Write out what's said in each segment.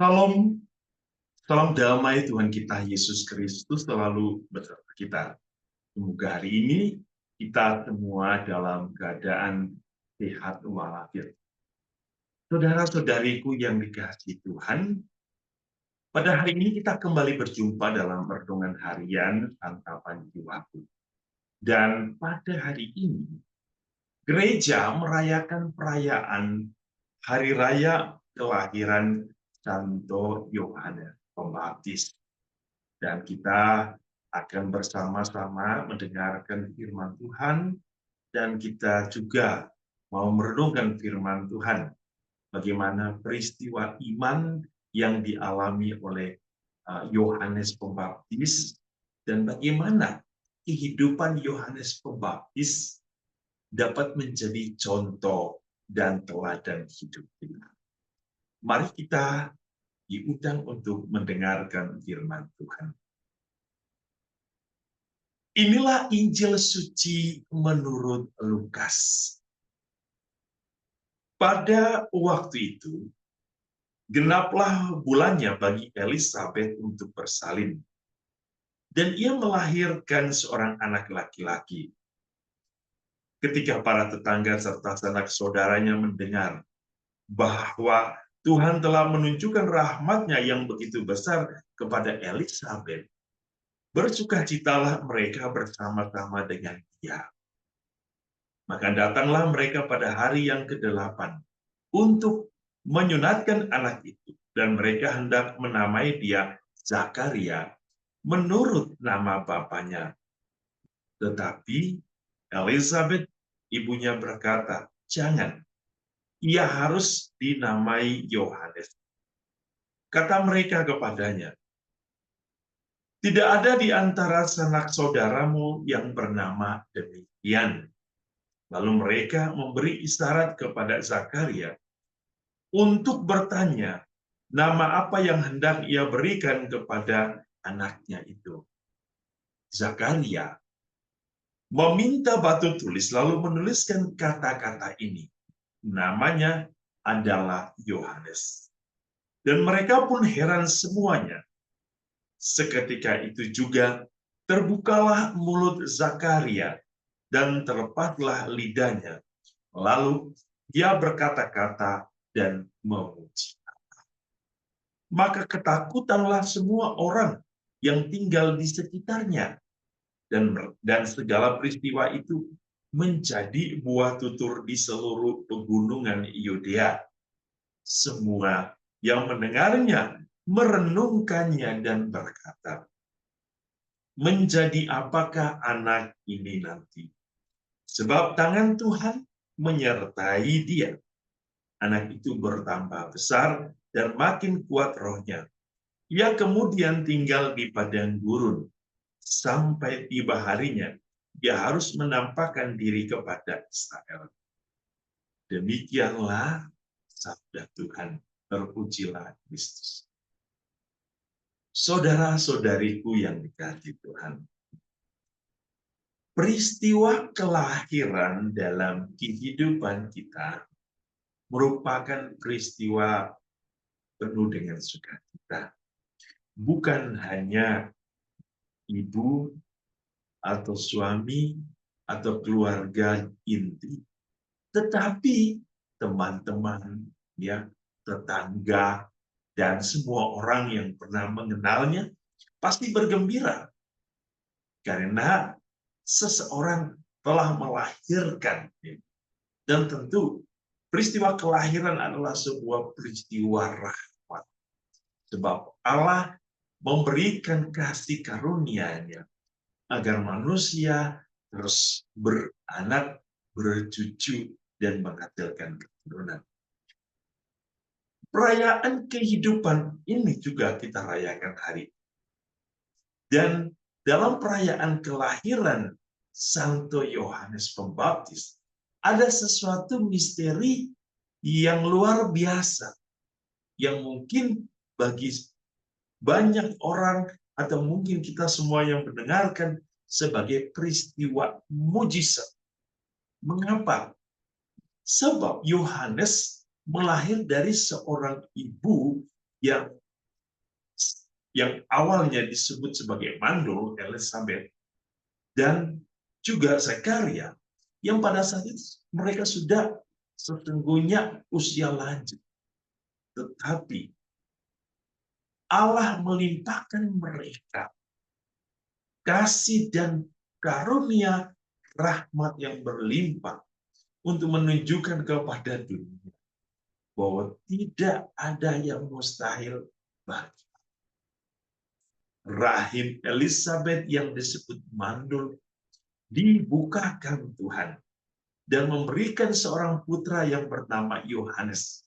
Salam, salam damai Tuhan kita Yesus Kristus selalu bersama kita. Semoga hari ini kita semua dalam keadaan sehat walafiat. Saudara-saudariku yang dikasihi Tuhan, pada hari ini kita kembali berjumpa dalam renungan harian Santapan Jiwaku. Dan pada hari ini, gereja merayakan perayaan Hari Raya Kelahiran Santo Yohanes Pembaptis. Dan kita akan bersama-sama mendengarkan firman Tuhan, dan kita juga mau merenungkan firman Tuhan. Bagaimana peristiwa iman yang dialami oleh Yohanes Pembaptis, dan bagaimana kehidupan Yohanes Pembaptis dapat menjadi contoh dan teladan hidup kita. Mari kita diundang untuk mendengarkan firman Tuhan. Inilah Injil suci menurut Lukas. Pada waktu itu, genaplah bulannya bagi Elisabet untuk bersalin. Dan ia melahirkan seorang anak laki-laki. Ketika para tetangga serta sanak saudaranya mendengar bahwa Tuhan telah menunjukkan rahmat-Nya yang begitu besar kepada Elisabet, bersukacitalah mereka bersama-sama dengan dia. Maka datanglah mereka pada hari yang ke-8 untuk menyunatkan anak itu, dan mereka hendak menamai dia Zakaria menurut nama bapaknya. Tetapi Elisabet ibunya berkata, "Jangan, ia harus dinamai Yohanes." Kata mereka kepadanya, "Tidak ada di antara sanak saudaramu yang bernama demikian." Lalu mereka memberi isyarat kepada Zakaria untuk bertanya nama apa yang hendak ia berikan kepada anaknya itu. Zakaria meminta batu tulis lalu menuliskan kata-kata ini. Namanya adalah Yohanes. Dan mereka pun heran semuanya. Seketika itu juga terbukalah mulut Zakaria dan terlepaslah lidahnya. Lalu dia berkata-kata dan memuji. Maka ketakutanlah semua orang yang tinggal di sekitarnya. Dan segala peristiwa itu menjadi buah tutur di seluruh pegunungan Yudea. Semua yang mendengarnya merenungkannya dan berkata, "Menjadi apakah anak ini nanti? Sebab tangan Tuhan menyertai dia." Anak itu bertambah besar dan makin kuat rohnya. Ia kemudian tinggal di padang gurun. Sampai tiba harinya, dia harus menampakkan diri kepada Israel. Demikianlah sabda Tuhan. Terpujilah Kristus. Saudara-saudariku yang dikasihi Tuhan, peristiwa kelahiran dalam kehidupan kita merupakan peristiwa penuh dengan sukacita. Bukan hanya ibu atau suami atau keluarga inti, tetapi teman-teman, ya, tetangga, dan semua orang yang pernah mengenalnya pasti bergembira karena seseorang telah melahirkan. Dan tentu peristiwa kelahiran adalah sebuah peristiwa rahmat. Sebab Allah memberikan kasih karunia-Nya agar manusia terus beranak, bercucu, dan menghasilkan keturunan. Perayaan kehidupan ini juga kita rayakan hari ini. Dan dalam perayaan kelahiran Santo Yohanes Pembaptis, ada sesuatu misteri yang luar biasa, yang mungkin bagi banyak orang atau mungkin kita semua yang mendengarkan sebagai peristiwa mujizat. Mengapa? Sebab Yohanes melahir dari seorang ibu yang awalnya disebut sebagai mandul, Elizabeth, dan juga Zakaria, yang pada saat itu mereka sudah sesungguhnya usia lanjut. Tetapi Allah melimpahkan mereka kasih dan karunia rahmat yang berlimpah untuk menunjukkan kepada dunia bahwa tidak ada yang mustahil bagi rahim Elizabeth yang disebut mandul dibukakan Tuhan dan memberikan seorang putra yang bernama Yohanes.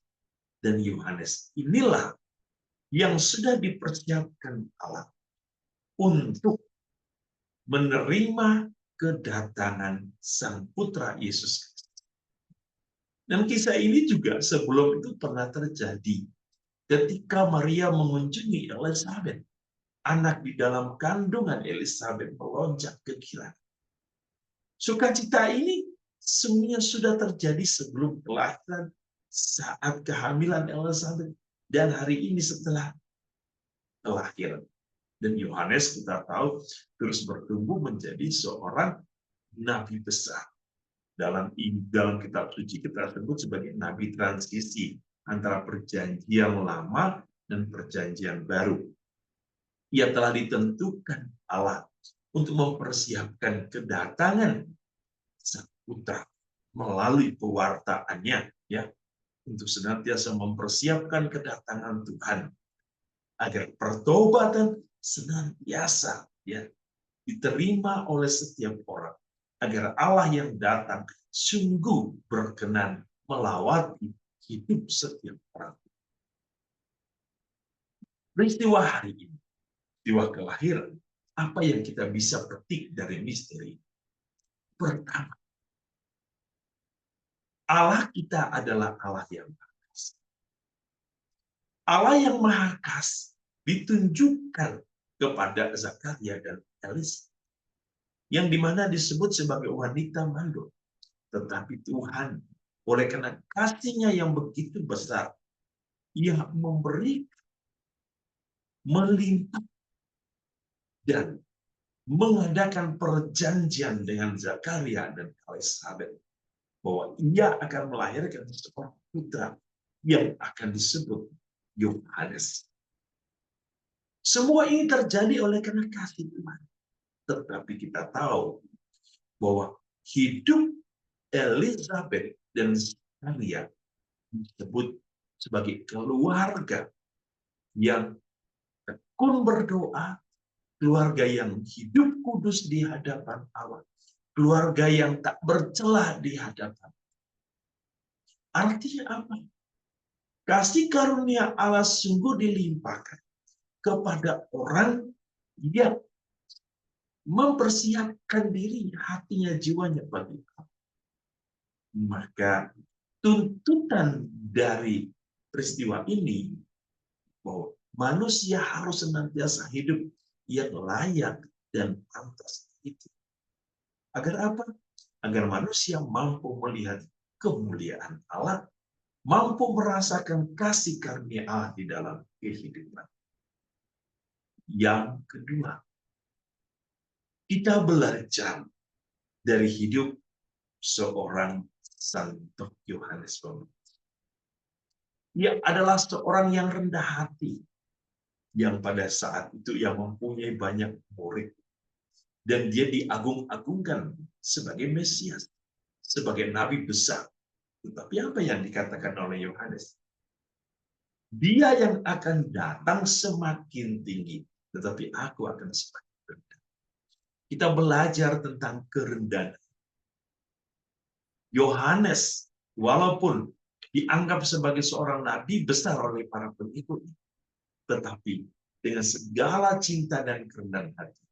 Dan Yohanes inilah yang sudah dipersiapkan Allah untuk menerima kedatangan Sang Putra Yesus Kristus. Dan kisah ini juga sebelum itu pernah terjadi ketika Maria mengunjungi Elizabeth. Anak di dalam kandungan Elizabeth melonjak kegirangan. Sukacita ini semuanya sudah terjadi sebelum kelahiran, saat kehamilan Elizabeth, dan hari ini setelah kelahiran. Dan Yohanes kita tahu terus bertumbuh menjadi seorang nabi besar. Dalam kitab suci kita sebut sebagai nabi transisi antara perjanjian lama dan perjanjian baru. Ia telah ditentukan Allah untuk mempersiapkan kedatangan Sang Putra melalui pewartaannya, ya, untuk senantiasa mempersiapkan kedatangan Tuhan agar pertobatan senantiasa, ya, diterima oleh setiap orang, agar Allah yang datang sungguh berkenan melawati hidup setiap orang. Peristiwa hari ini, peristiwa kelahiran, apa yang kita bisa petik dari misteri? Pertama, Allah kita adalah Allah yang Maha Kasih. Allah yang Maha Kasih ditunjukkan kepada Zakaria dan Elizabeth, yang dimana disebut sebagai wanita mandul. Tetapi Tuhan, oleh karena kasih-Nya yang begitu besar, Ia memberi melimpah dan mengadakan perjanjian dengan Zakaria dan Elizabeth bahwa Ia akan melahirkan seorang putra yang akan disebut Yohanes. Semua ini terjadi oleh karena kasih Tuhan. Tetapi kita tahu bahwa hidup Elizabeth dan Zakaria disebut sebagai keluarga yang tekun berdoa, keluarga yang hidup kudus di hadapan Allah, keluarga yang tak bercelah di hadapan. Artinya apa? Kasih karunia Allah sungguh dilimpahkan kepada orang yang mempersiapkan diri, hatinya, jiwanya bagi Allah. Maka tuntutan dari peristiwa ini bahwa manusia harus senantiasa hidup yang layak dan pantas itu. Agar apa? Agar manusia mampu melihat kemuliaan Allah, mampu merasakan kasih karunia Allah di dalam kehidupan. Yang kedua, kita belajar dari hidup seorang Santo Yohanes Pembaptis. Ia adalah seorang yang rendah hati, yang pada saat itu ia mempunyai banyak murid, dan dia diagung-agungkan sebagai Mesias, sebagai nabi besar. Tetapi apa yang dikatakan oleh Yohanes? Dia yang akan datang semakin tinggi, tetapi aku akan semakin rendah. Kita belajar tentang kerendahan. Yohanes, walaupun dianggap sebagai seorang nabi besar oleh para pengikut, tetapi dengan segala cinta dan kerendahan hati,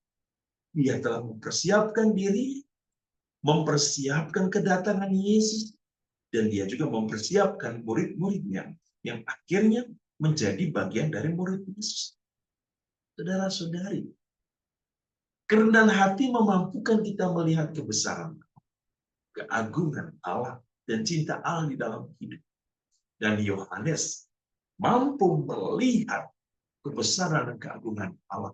ia telah mempersiapkan diri, mempersiapkan kedatangan Yesus, dan dia juga mempersiapkan murid-muridnya yang akhirnya menjadi bagian dari murid Yesus. Saudara-saudari, kerendahan hati memampukan kita melihat kebesaran, keagungan Allah, dan cinta Allah di dalam hidup. Dan Yohanes mampu melihat kebesaran dan keagungan Allah.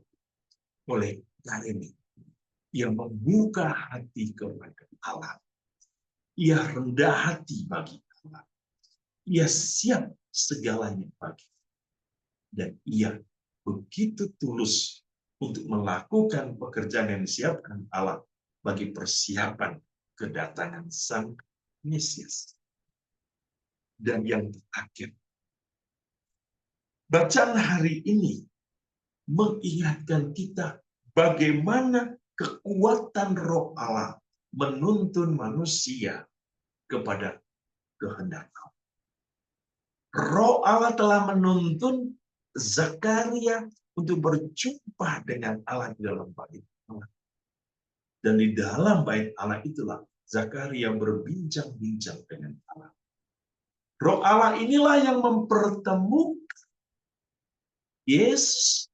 Oleh karena ia membuka hati kepada Allah. Ia rendah hati bagi Allah. Ia siap segalanya bagi. Dan ia begitu tulus untuk melakukan pekerjaan yang disiapkan Allah bagi persiapan kedatangan Sang Mesias. Dan yang terakhir, bacaan hari ini mengingatkan kita bagaimana kekuatan Roh Allah menuntun manusia kepada kehendak Allah. Roh Allah telah menuntun Zakaria untuk berjumpa dengan Allah di dalam bait Allah. Dan di dalam bait Allah itulah Zakaria berbincang-bincang dengan Allah. Roh Allah inilah yang mempertemukan Yesus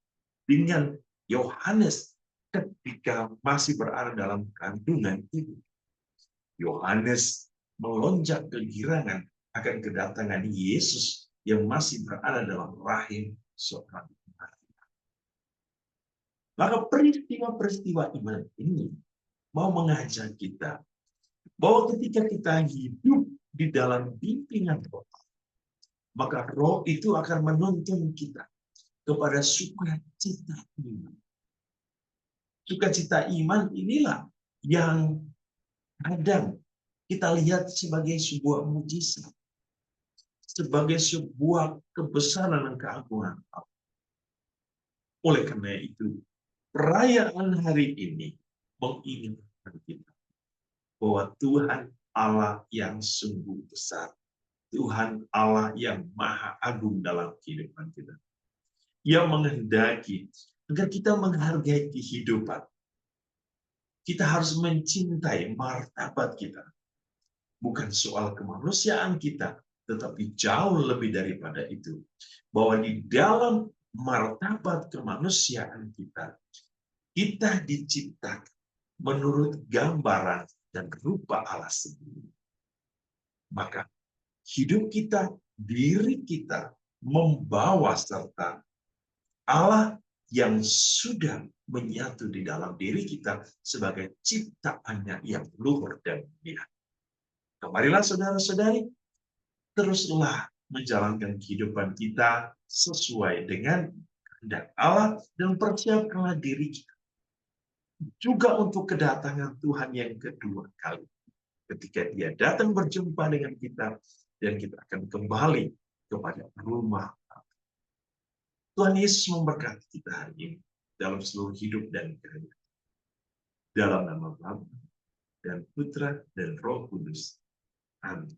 dengan Yohanes ketika masih berada dalam kandungan ibu. Yohanes melonjak kegirangan akan kedatangan Yesus yang masih berada dalam rahim seorang Maria. Maka peristiwa-peristiwa iman ini mau mengajak kita bahwa ketika kita hidup di dalam bimbingan Roh, maka Roh itu akan menuntun kita kepada sukacita iman. Sukacita iman inilah yang kadang kita lihat sebagai sebuah mujizat, sebagai sebuah kebesaran dan keagungan Allah. Oleh karena itu, perayaan hari ini mengingatkan kita bahwa Tuhan Allah yang sungguh besar, Tuhan Allah yang maha agung dalam kehidupan kita. Ia menghendaki agar kita menghargai kehidupan. Kita harus mencintai martabat kita. Bukan soal kemanusiaan kita, tetapi jauh lebih daripada itu. Bahwa di dalam martabat kemanusiaan kita, kita diciptakan menurut gambaran dan rupa Allah sendiri. Maka hidup kita, diri kita, membawa serta Allah yang sudah menyatu di dalam diri kita sebagai ciptaannya yang luhur dan mulia. Kemarilah saudara-saudari, teruslah menjalankan kehidupan kita sesuai dengan kehendak Allah dan persiapkanlah diri kita juga untuk kedatangan Tuhan yang kedua kali. Ketika Dia datang berjumpa dengan kita dan kita akan kembali kepada rumah. Tuhan Yesus memberkati kita hari ini dalam seluruh hidup dan kehidupan. Dalam nama Bapa dan Putra dan Roh Kudus. Amin.